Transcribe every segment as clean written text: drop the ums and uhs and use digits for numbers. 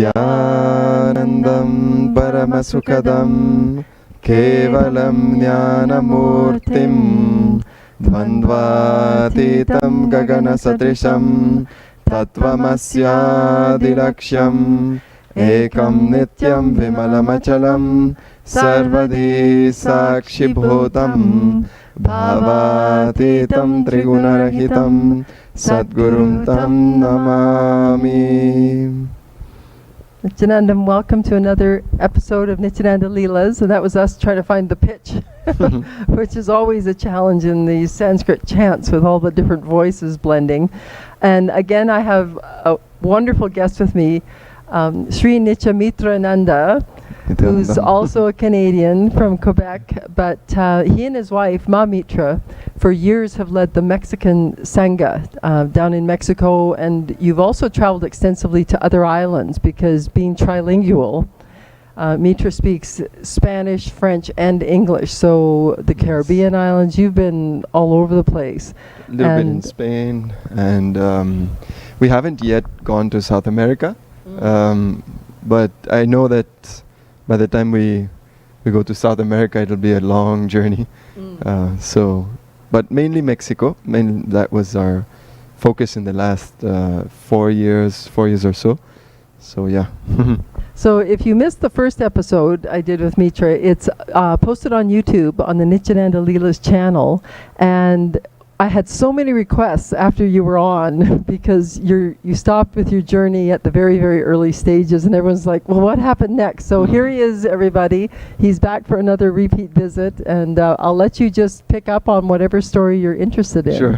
Nithyanandam Paramasukadam Kevalam Jnanamurtim Dvandvatitam Gagana Satrisham Tattvamasyadilaksham Ekam Nityam Vimalamachalam Sarvadhi Sakshibhutam Bhavatitam Trigunarahitam Sadgurum Tam Namami. Nithyananda, welcome to another episode of Nithyananda Leelas. And that was us trying to find the pitch, which is always a challenge in these Sanskrit chants with all the different voices blending. And again, I have a wonderful guest with me, Sri Mitrananda, who's also a Canadian from Quebec, but he and his wife, Ma Mitra, for years have led the Mexican Sangha down in Mexico, and you've also traveled extensively to other islands because being trilingual, Mitra speaks Spanish, French, and English, so the Caribbean islands, you've been all over the place. A little bit in Spain, and we haven't yet gone to South America, but I know that by the time we go to South America, it'll be a long journey. But mainly Mexico. That was our focus in the last 4 years or so. So yeah. So if you missed the first episode I did with Mitra, it's posted on YouTube on the Nithyananda Leelas channel, and I had so many requests after you were on because you stopped with your journey at the very, very early stages, and everyone's like, well, what happened next? So here he is, everybody. He's back for another repeat visit, and I'll let you just pick up on whatever story you're interested in. Sure.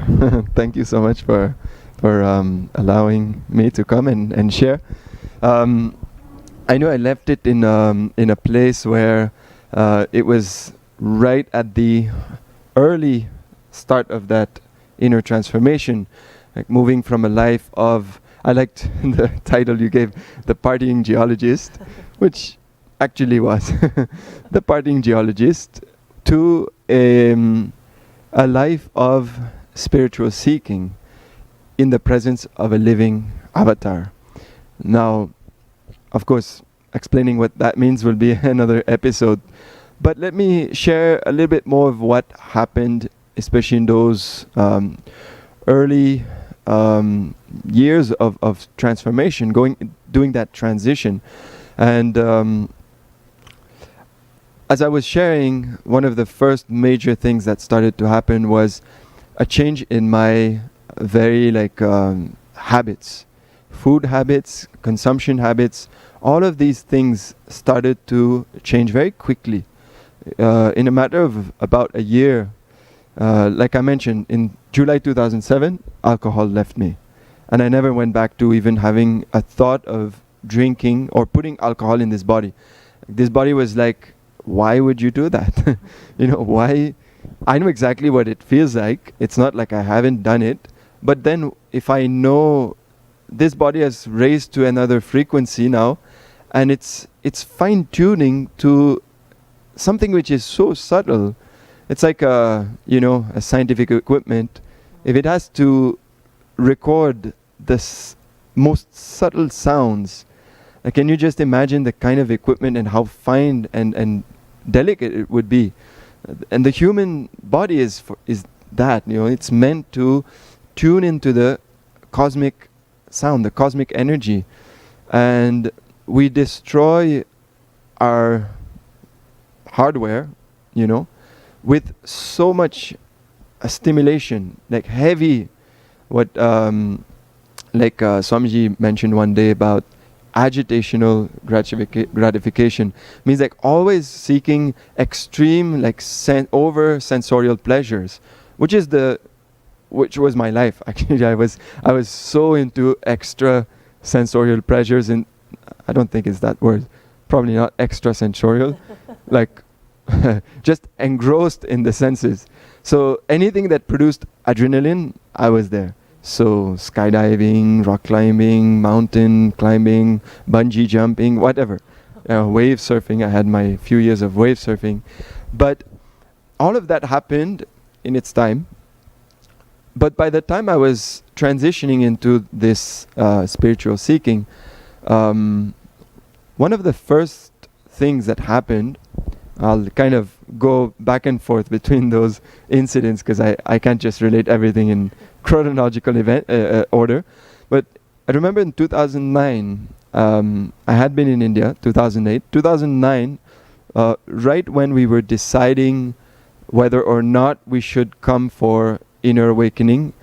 Thank you so much for allowing me to come and share. I know I left it in a place where it was right at the early start of that inner transformation, like moving from a life of, I liked the title you gave, the partying geologist, which actually was the partying geologist, to a life of spiritual seeking in the presence of a living avatar. Now, of course, explaining what that means will be another episode, but let me share a little bit more of what happened, especially in those early years of transformation, doing that transition. And as I was sharing, one of the first major things that started to happen was a change in my very habits, food habits, consumption habits. All of these things started to change very quickly. In a matter of about a year, like I mentioned, in July 2007, alcohol left me. And I never went back to even having a thought of drinking or putting alcohol in this body. This body was like, why would you do that? Why? I know exactly what it feels like. It's not like I haven't done it. But then if I know this body has raised to another frequency now, and it's fine-tuning to something which is so subtle. It's like a scientific equipment. If it has to record the most subtle sounds, can you just imagine the kind of equipment and how fine and delicate it would be? And the human body is that, it's meant to tune into the cosmic sound, the cosmic energy. And we destroy our hardware, with so much stimulation, like heavy, what Swamiji mentioned one day about agitational gratification, means like always seeking extreme, over sensorial pleasures, which was my life. Actually, I was so into extra sensorial pleasures, and I don't think it's that word, probably not extra sensorial, just engrossed in the senses. So anything that produced adrenaline, I was there. So skydiving, rock climbing, mountain climbing, bungee jumping, whatever. Wave surfing, I had my few years of wave surfing. But all of that happened in its time. But by the time I was transitioning into this spiritual seeking, one of the first things that happened, I'll kind of go back and forth between those incidents because I can't just relate everything in chronological event order. But I remember in 2009, I had been in India, 2008. 2009, right when we were deciding whether or not we should come for inner awakening.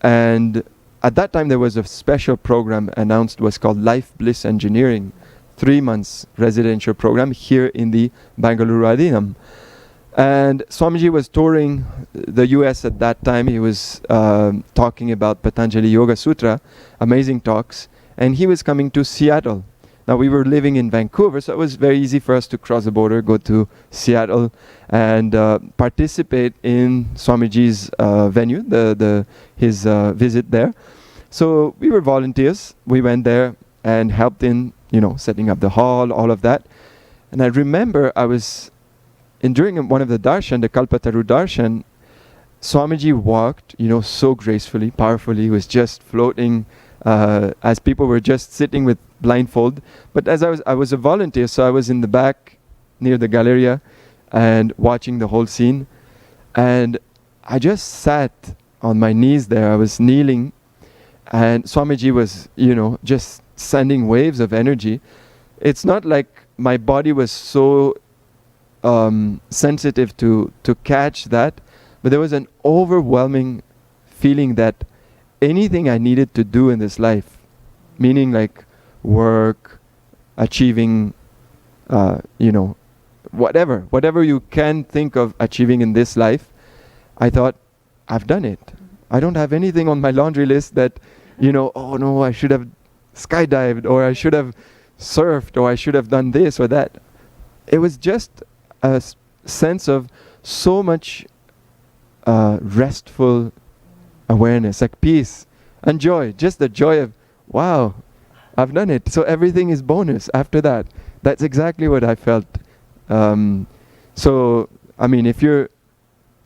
And at that time there was a special program announced, was called Life Bliss Engineering, 3 months residential program here in the Bangalore Adinam. And Swamiji was touring the US at that time. He was talking about Patanjali Yoga Sutra, amazing talks, and he was coming to Seattle. Now we were living in Vancouver, so it was very easy for us to cross the border, go to Seattle, and participate in Swamiji's venue, his visit there. So we were volunteers. We went there and helped in, setting up the hall, all of that. And I remember I was during one of the darshan, the Kalpataru darshan, Swamiji walked, so gracefully, powerfully. He was just floating as people were just sitting with blindfold. But as I was a volunteer, so I was in the back near the Galleria and watching the whole scene. And I just sat on my knees there. I was kneeling, and Swamiji was, just sending waves of energy. It's not like my body was so sensitive to catch that, but there was an overwhelming feeling that anything I needed to do in this life, meaning like work, achieving, whatever you can think of achieving in this life, I thought, I've done it. I don't have anything on my laundry list that, oh no, I should have skydived, or I should have surfed, or I should have done this or that. It was just a sense of so much restful awareness, like peace and joy, just the joy of, wow, I've done it. So everything is bonus after that. That's exactly what I felt. So, if you're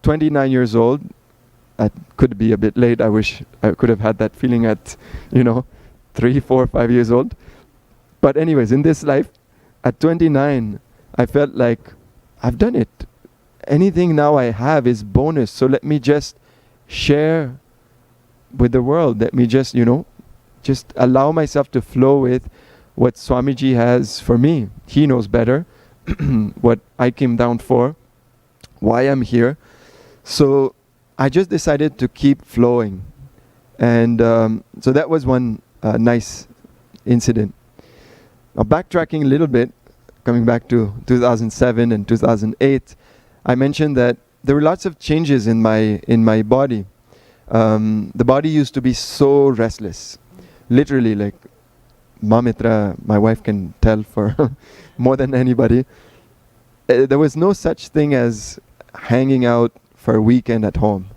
29 years old, that could be a bit late. I wish I could have had that feeling at, 3, 4, 5 years old. But anyways, in this life, at 29, I felt like I've done it. Anything now I have is bonus. So let me just share with the world. Let me just, just allow myself to flow with what Swamiji has for me. He knows better what I came down for, why I'm here. So I just decided to keep flowing. And so that was one nice incident. Now backtracking a little bit, coming back to 2007 and 2008, I mentioned that there were lots of changes in my body. The body used to be so restless. Literally, like Mamitra, my wife can tell for more than anybody. There was no such thing as hanging out for a weekend at home.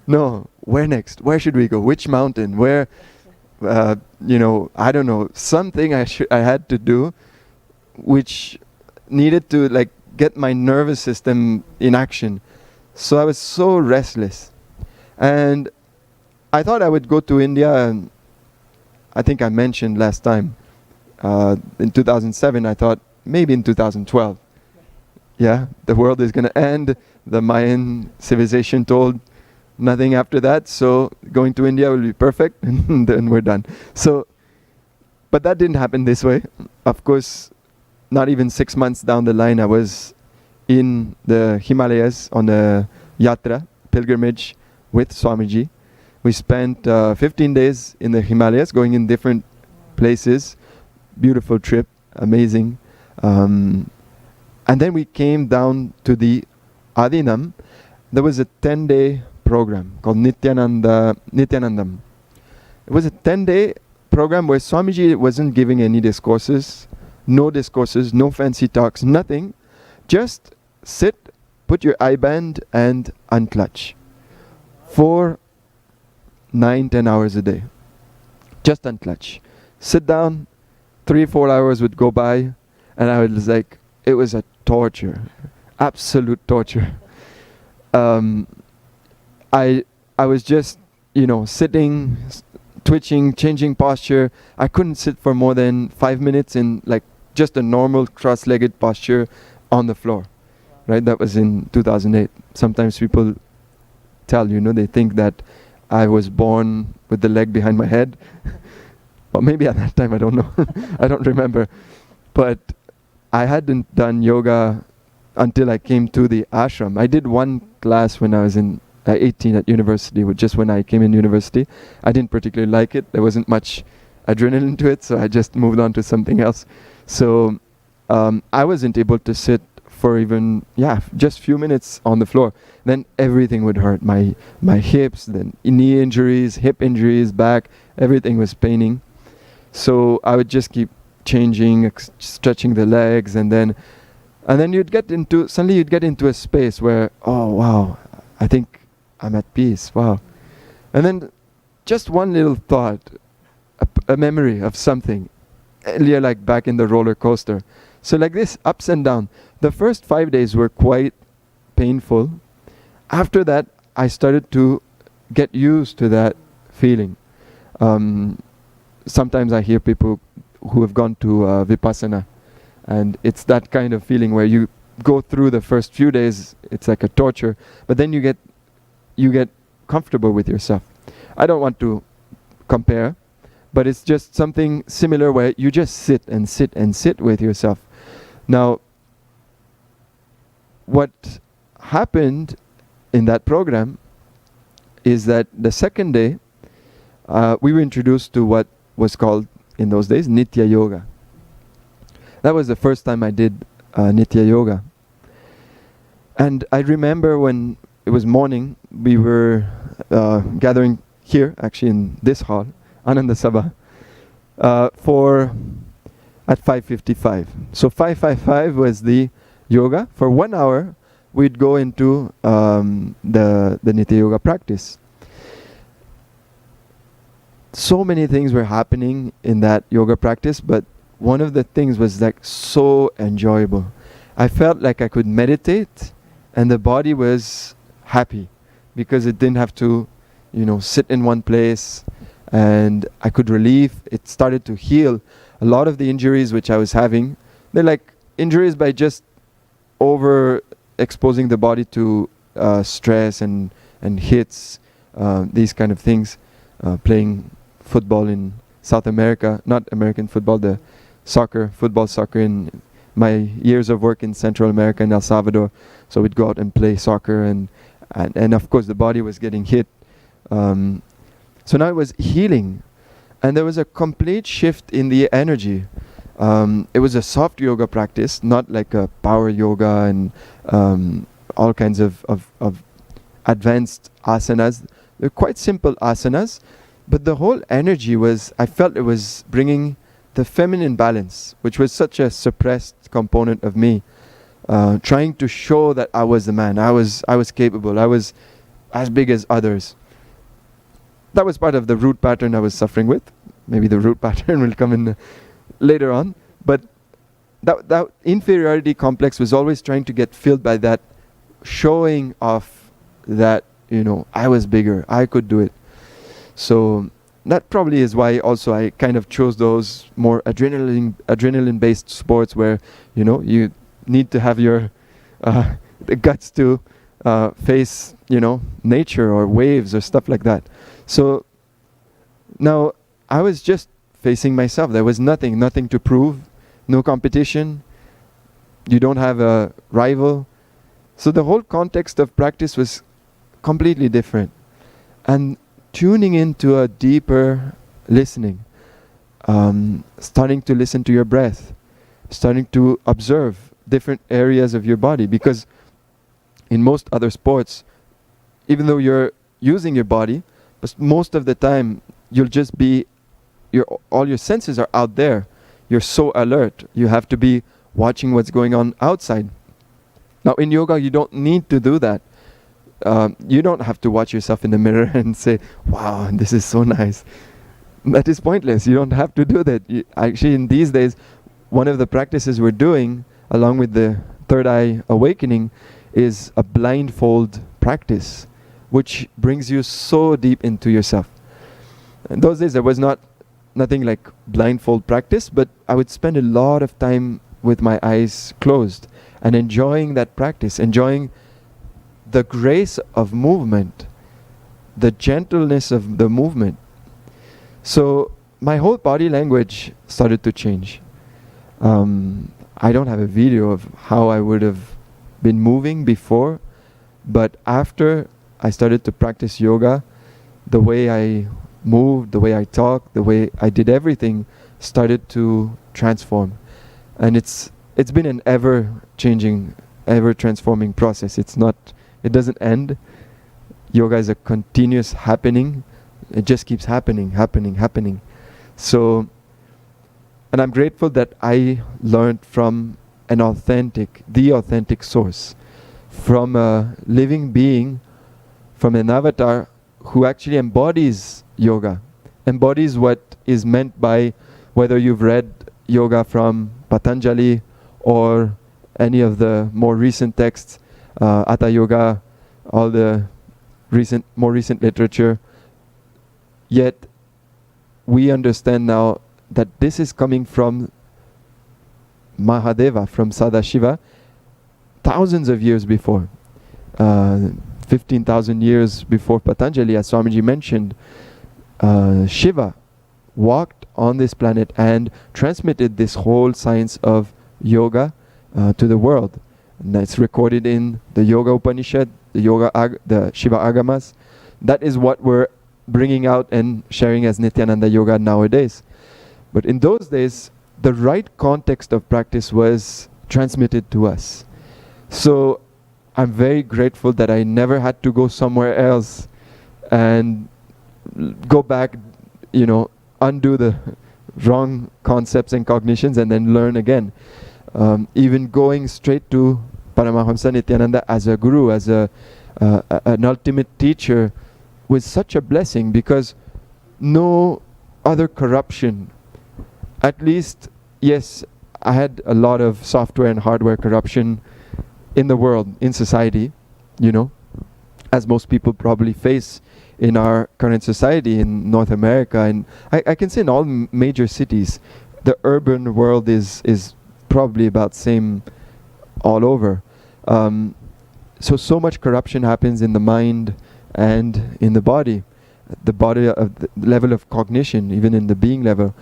No, where next? Where should we go? Which mountain? Where? I don't know. Something I had to do, which needed to like get my nervous system in action. So I was so restless. And I thought I would go to India, and I think I mentioned last time, in 2007, I thought maybe in 2012. Yeah, the world is going to end. The Mayan civilization told nothing after that, so going to India will be perfect, and then we're done. So, but that didn't happen this way. Of course, not even 6 months down the line, I was in the Himalayas on a yatra, pilgrimage, with Swamiji. We spent 15 days in the Himalayas, going in different places. Beautiful trip, amazing. And then we came down to the Adinam. There was a 10-day program called Nithyanandam. It was a 10-day program where Swamiji wasn't giving any discourses, no fancy talks, nothing. Just sit, put your eye band and unclutch. For 9-10 hours a day. Just unclutch. Sit down, 3-4 hours would go by, and I was like, it was a torture. Absolute torture. I was just, sitting twitching, changing posture. I couldn't sit for more than 5 minutes in like just a normal cross-legged posture on the floor. Right? That was in 2008. Sometimes people tell, you know, they think that I was born with the leg behind my head. Or maybe at that time, I don't know. I don't remember. But I hadn't done yoga until I came to the ashram. I did one class when I was in 18 at university, just when I came in university. I didn't particularly like it. There wasn't much adrenaline to it, so I just moved on to something else. So I wasn't able to sit for even, just few minutes on the floor. Then everything would hurt. My hips, then knee injuries, hip injuries, back, everything was paining. So I would just keep changing, stretching the legs, and then suddenly you'd get into a space where, oh wow, I think I'm at peace, wow. And then just one little thought, a memory of something, you're like back in the roller coaster. So like this, ups and down. The first 5 days were quite painful. After that, I started to get used to that feeling. Sometimes I hear people who have gone to Vipassana, and it's that kind of feeling where you go through the first few days, it's like a torture, but then you get comfortable with yourself. I don't want to compare, but it's just something similar where you just sit and sit and sit with yourself. Now, what happened in that program is that the second day, we were introduced to what was called in those days Nithya Yoga. That was the first time I did Nithya Yoga. And I remember when it was morning, we were gathering here, actually in this hall, Ananda Sabha, at 5:55. So 5:55 was the yoga. For 1 hour, we'd go into the Nithya Yoga practice. So many things were happening in that yoga practice, but one of the things was like so enjoyable. I felt like I could meditate, and the body was happy because it didn't have to, sit in one place, and I could relieve. It started to heal a lot of the injuries which I was having. They're like injuries by just over exposing the body to stress and hits, these kind of things, playing football in South America, not American football, the football soccer in my years of work in Central America and El Salvador. So we'd go out and play soccer, and of course the body was getting hit. So now it was healing, and there was a complete shift in the energy. It was a soft yoga practice, not like a power yoga and all kinds of advanced asanas. They're quite simple asanas, but the whole energy I felt it was bringing the feminine balance, which was such a suppressed component of me, trying to show that I was the man, I was capable, I was as big as others. That was part of the root pattern I was suffering with. Maybe the root pattern will come in later on, but that inferiority complex was always trying to get filled by that showing off that, I was bigger, I could do it. So that probably is why also I kind of chose those more adrenaline based sports where, you need to have your the guts to face, nature or waves or stuff like that. So now I was just facing myself. There was nothing to prove, no competition. You don't have a rival. So the whole context of practice was completely different. And tuning into a deeper listening, starting to listen to your breath, starting to observe different areas of your body, because in most other sports, even though you're using your body, but most of the time you'll just be, all your senses are out there. You're so alert. You have to be watching what's going on outside. Now in yoga, you don't need to do that. You don't have to watch yourself in the mirror and say, wow, this is so nice. That is pointless. You don't have to do that. Actually, in these days, one of the practices we're doing, along with the third eye awakening, is a blindfold practice, which brings you so deep into yourself. In those days, there was nothing like blindfold practice, but I would spend a lot of time with my eyes closed and enjoying that practice, enjoying the grace of movement, the gentleness of the movement. So my whole body language started to change. I don't have a video of how I would have been moving before, but after I started to practice yoga, the way I moved, the way I talked, the way I did everything started to transform. And it's been an ever-changing, ever-transforming process. It doesn't end. Yoga is a continuous happening. It just keeps happening. So, and I'm grateful that I learned from the authentic source, from a living being, from an avatar who actually embodies yoga, embodies what is meant by, whether you've read yoga from Patanjali or any of the more recent texts, Hatha Yoga, all the more recent literature. Yet we understand now that this is coming from Mahadeva, from Sadashiva, thousands of years before. 15,000 years before Patanjali, as Swamiji mentioned, Shiva walked on this planet and transmitted this whole science of yoga to the world. And that's recorded in the Yoga Upanishad, the Shiva Agamas. That is what we're bringing out and sharing as Nithyananda Yoga nowadays. But in those days, the right context of practice was transmitted to us. So I'm very grateful that I never had to go somewhere else and go back, undo the wrong concepts and cognitions and then learn again. Even going straight to Paramahamsa Nithyananda as a guru, as an ultimate teacher, was such a blessing, because no other corruption, at least, yes, I had a lot of software and hardware corruption in the world, in society, as most people probably face in our current society in North America. And I can say in all major cities, the urban world is probably about same all over. So much corruption happens in the mind and in the body of the level of cognition, even in the being level.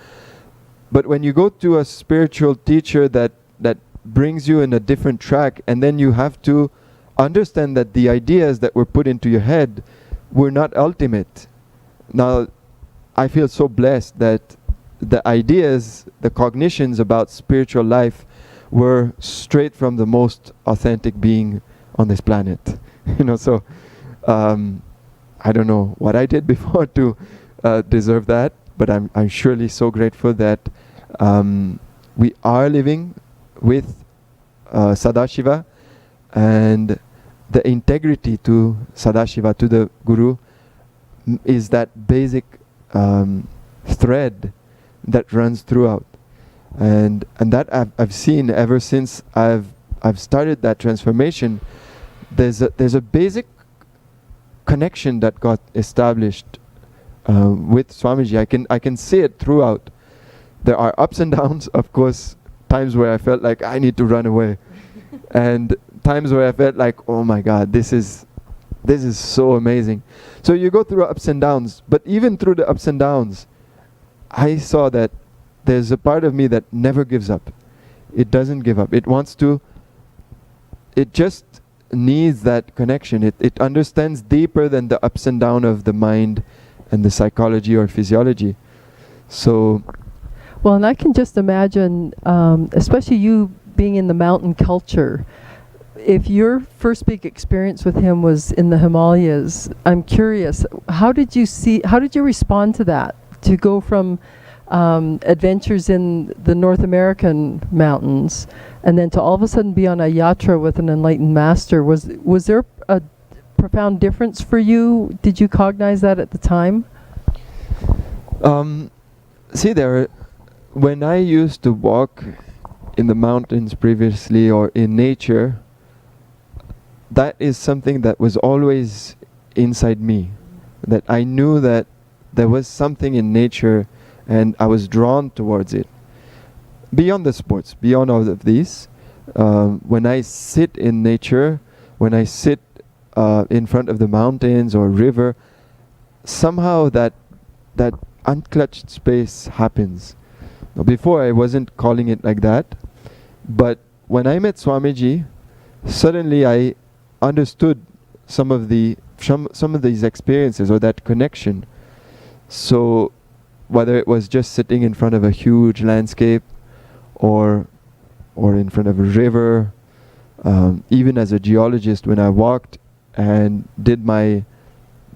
But when you go to a spiritual teacher that brings you in a different track, and then you have to understand that the ideas that were put into your head were not ultimate. Now, I feel so blessed that the ideas, the cognitions about spiritual life were straight from the most authentic being on this planet. So I don't know what I did before to deserve that, but I'm surely so grateful that we are living with Sadashiva, and the integrity to Sadashiva, to the Guru, is that basic thread that runs throughout, and that I've seen ever since I've started that transformation. There's a basic connection that got established with Swamiji. I can see it throughout. There are ups and downs, of course, times where I felt like I need to run away, and times where I felt like, oh my God, this is so amazing. So you go through ups and downs, but even through the ups and downs, I saw that there's a part of me that never gives up. It doesn't give up. It just needs that connection. It understands deeper than the ups and downs of the mind and the psychology or physiology. So, well, and I can just imagine, especially you being in the mountain culture, if your first big experience with him was in the Himalayas, I'm curious, how did you respond to that? To go from adventures in the North American mountains, and then to all of a sudden be on a yatra with an enlightened master. Was there a profound difference for you? Did you cognize that at the time? When I used to walk in the mountains previously or in nature, that is something that was always inside me. That I knew that there was something in nature, and I was drawn towards it. Beyond the sports, beyond all of these, when I sit in nature, when I sit in front of the mountains or river, somehow that unclutched space happens. Now, before I wasn't calling it like that, but when I met Swamiji, suddenly I understood some of these experiences or that connection. So whether it was just sitting in front of a huge landscape or in front of a river, even as a geologist, when I walked and did my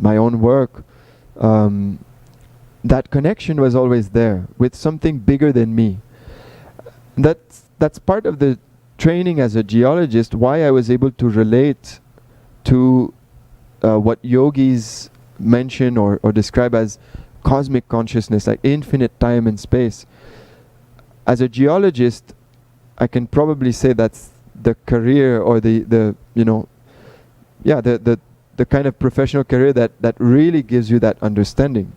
own work, that connection was always there with something bigger than me. That's part of the training as a geologist, why I was able to relate to what yogis mention or describe as cosmic consciousness, like infinite time and space. As a geologist, I can probably say that's the career or the kind of professional career that really gives you that understanding.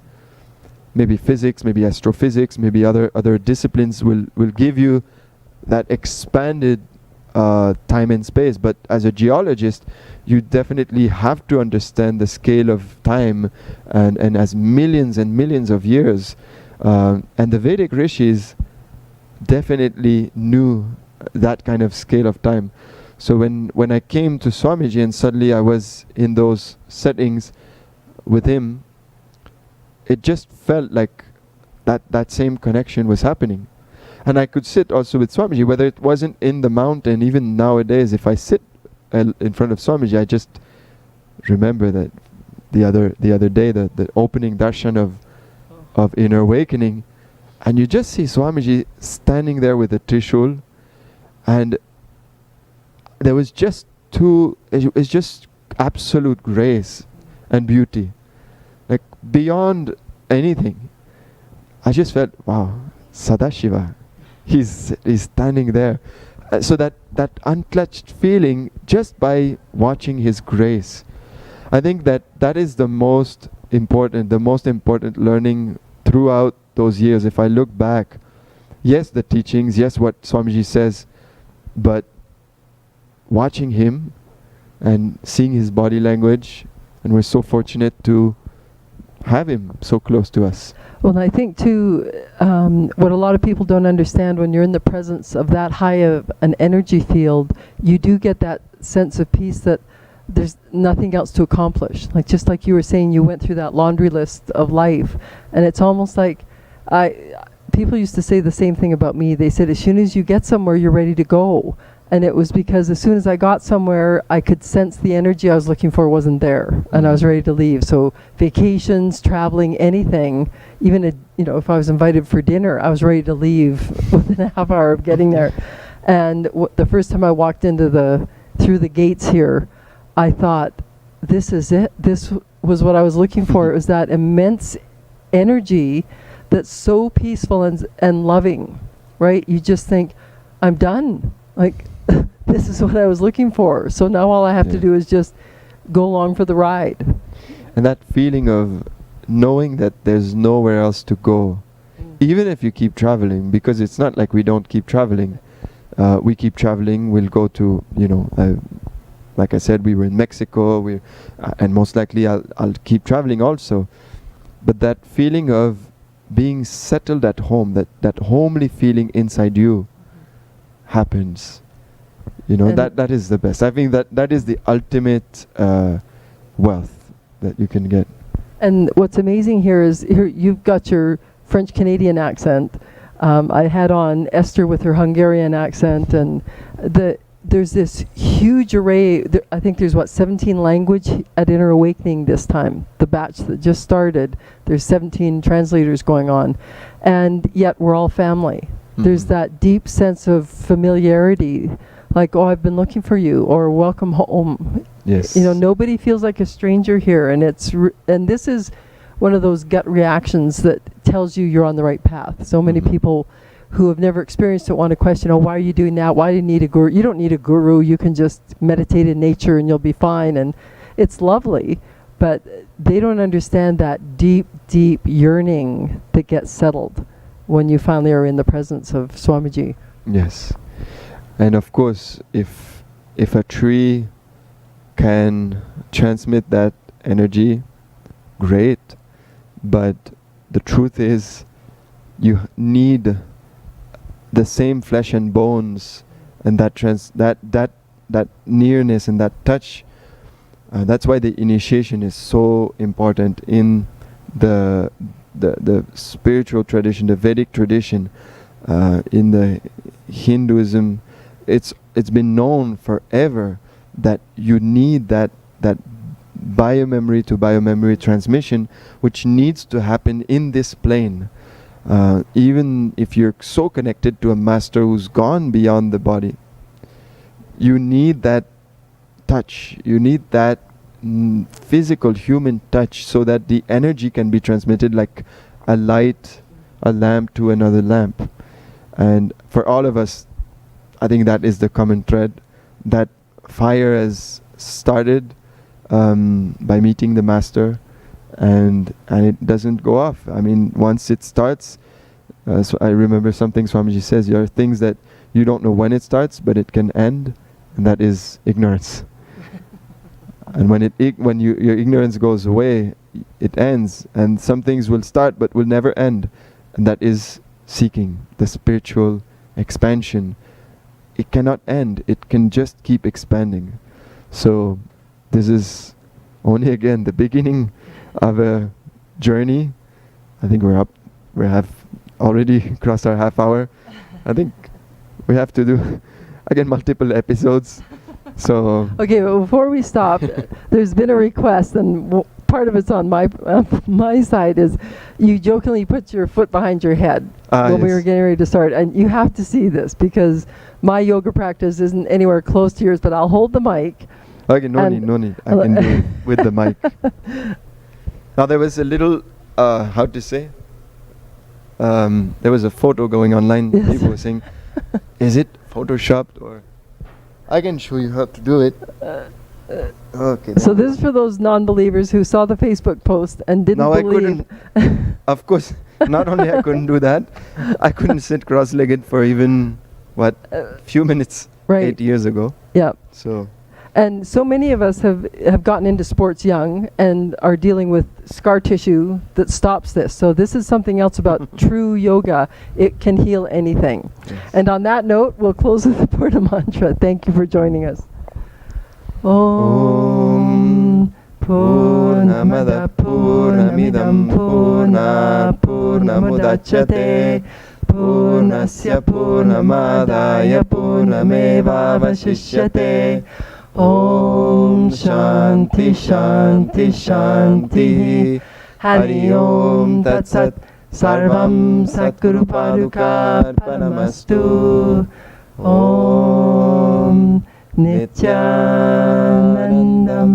Maybe physics, maybe astrophysics, maybe other disciplines will give you that expanded time and space. But as a geologist, you definitely have to understand the scale of time and as millions and millions of years. And the Vedic rishis definitely knew that kind of scale of time. So when I came to Swamiji and suddenly I was in those settings with him, it just felt like that same connection was happening. And I could sit also with Swamiji, whether it wasn't in the mountain. Even nowadays, if I sit in front of Swamiji, I just remember that the other day, the opening darshan of Inner Awakening, and you just see Swamiji standing there with a trishul, and there was just it's just absolute grace and beauty, like beyond anything. I just felt, wow, Sadashiva, he's standing there. So that unclutched feeling just by watching his grace, I think that is the most important learning throughout those years. If I look back, yes, the teachings, yes, what Swamiji says, but watching him and seeing his body language, and we're so fortunate to have him so close to us. Well, I think too, what a lot of people don't understand, when you're in the presence of that high of an energy field, you do get that sense of peace that there's nothing else to accomplish. Like, just like you were saying, you went through that laundry list of life, and it's almost like people used to say the same thing about me. They said, as soon as you get somewhere, you're ready to go. And it was because as soon as I got somewhere, I could sense the energy I was looking for wasn't there, and I was ready to leave. So vacations, traveling, anything, even if I was invited for dinner, I was ready to leave within a half hour of getting there. And the first time I walked through the gates here, I thought, this is it. This was what I was looking for. It was that immense energy that's so peaceful and loving, right? You just think, I'm done. Like, this is what I was looking for. So now all I have to do is just go along for the ride. And that feeling of knowing that there's nowhere else to go, even if you keep traveling, because it's not like we don't keep traveling. We keep traveling. We'll go to, like I said, we were in Mexico. And most likely I'll keep traveling also. But that feeling of being settled at home, that homely feeling inside you, happens. That is the best. I think that is the ultimate wealth that you can get. And what's amazing here is you've got your French Canadian accent. I had on Esther with her Hungarian accent, and there's this huge array. I think there's 17 language at Inner Awakening this time. The batch that just started, there's 17 translators going on, and yet we're all family. There's that deep sense of familiarity, like, oh, I've been looking for you, or welcome home. Yes. Nobody feels like a stranger here, and and this is one of those gut reactions that tells you you're on the right path. So many people who have never experienced it want to question, oh, why are you doing that? Why do you need a guru? You don't need a guru. You can just meditate in nature and you'll be fine. And it's lovely, but they don't understand that deep, deep yearning that gets settled when you finally are in the presence of Swamiji. Yes. And of course, if a tree can transmit that energy, great. But the truth is, you need the same flesh and bones, and that nearness and that touch. That's why the initiation is so important in the spiritual tradition, the Vedic tradition. In the Hinduism, it's been known forever that you need that biomemory to biomemory transmission, which needs to happen in this plane. Even if you're so connected to a master who's gone beyond the body, you need that touch, you need that physical human touch, so that the energy can be transmitted like a light, a lamp to another lamp. And for all of us, I think that is the common thread. That fire has started by meeting the master, and it doesn't go off. I mean, once it starts, so I remember something Swamiji says, there are things that you don't know when it starts, but it can end, and that is ignorance. And when your ignorance goes away, it ends. And some things will start but will never end, and that is seeking, the spiritual expansion. It cannot end, it can just keep expanding. So this is only again the beginning of a journey. I think we have already crossed our half hour. I think we have to do again multiple episodes. So okay, but before we stop, there's been a request, and part of it's on my side, is you jokingly put your foot behind your head when we were getting ready to start, and you have to see this because my yoga practice isn't anywhere close to yours, but I'll hold the mic. Okay, no need. I can do it with the mic. Now there was a little, how to say? There was a photo going online. Yes. People were saying, is it photoshopped or? I can show you how to do it. Okay. So this is for those non-believers who saw the Facebook post and didn't believe. I couldn't. Of course, not only I couldn't do that, I couldn't sit cross-legged for even few minutes. Right. 8 years ago. Yeah. So. And so many of us have gotten into sports young and are dealing with scar tissue that stops this. So this is something else about true yoga. It can heal anything. Yes. And on that note, we'll close with the Purna mantra. Thank you for joining us. Om Purnamada Purnamidam Purna Purnamudachyate Purnasya Purnamadaya Purnameva Vashishyate. Om Shanti Shanti Shanti Hari Om Tat Sat Sarvam Satguru Padukarpanamastu. Om Nithyanandam